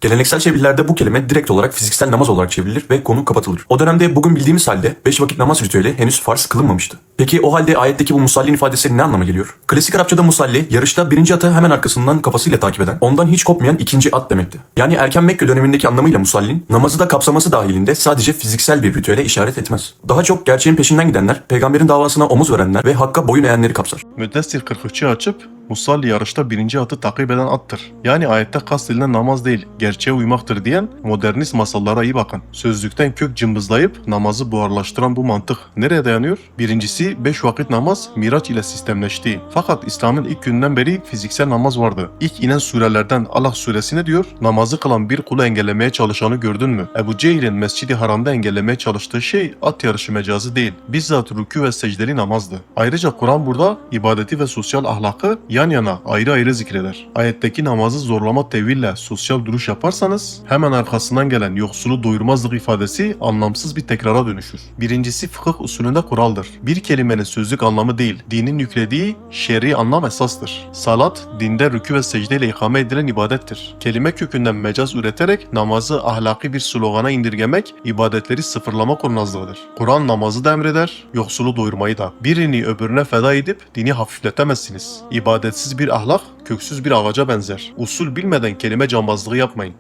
Geleneksel çevirilerde bu kelime direkt olarak fiziksel namaz olarak çevrilir ve konu kapatılır. O dönemde bugün bildiğimiz halde 5 vakit namaz ritüeli henüz farz kılınmamıştı. Peki o halde ayetteki bu musallin ifadesi ne anlama geliyor? Klasik Arapçada musalli, yarışta birinci atı hemen arkasından kafasıyla takip eden, ondan hiç kopmayan ikinci at demekti. Yani erken Mekke dönemindeki anlamıyla musallin, namazı da kapsaması dahilinde sadece fiziksel bir ritüele işaret etmez. Daha çok gerçeğin peşinden gidenler, peygamberin davasına omuz verenler ve hakka boyun eğenleri kapsar. Müddessir 43'ü açıp musalli yarışta birinci atı takip eden attır. Yani ayette kastedilen namaz değil, gerçeğe uymaktır diyen modernist masallara iyi bakın. Sözlükten kök cımbızlayıp namazı buharlaştıran bu mantık nereye dayanıyor? Birincisi 5 vakit namaz Miraç ile sistemleşti. Fakat İslam'ın ilk günden beri fiziksel namaz vardı. İlk inen surelerden Allah suresi ne diyor? Namazı kılan bir kulu engellemeye çalışanı gördün mü? Ebu Cehil'in Mescid-i Haram'da engellemeye çalıştığı şey at yarışı mecazı değil. Bizzat rükû ve secdeli namazdı. Ayrıca Kur'an burada ibadeti ve sosyal ahlakı yan yana ayrı ayrı zikreder. Ayetteki namazı zorlama teville sosyal duruş yaparsanız hemen arkasından gelen yoksulu doyurmazlık ifadesi anlamsız bir tekrara dönüşür. Birincisi fıkıh usulünde kuraldır. Bir kelimenin sözlük anlamı değil, dinin yüklediği şer'i anlam esastır. Salat, dinde rükû ve secde ile ikame edilen ibadettir. Kelime kökünden mecaz üreterek namazı ahlaki bir slogana indirgemek, ibadetleri sıfırlama kurnazlığıdır. Kur'an namazı da emreder, yoksulu doyurmayı da. Birini öbürüne feda edip dini hafifletemezsiniz. İbadetsiz bir ahlak, köksüz bir ağaca benzer. Usul bilmeden kelime cambazlığı yapmayın.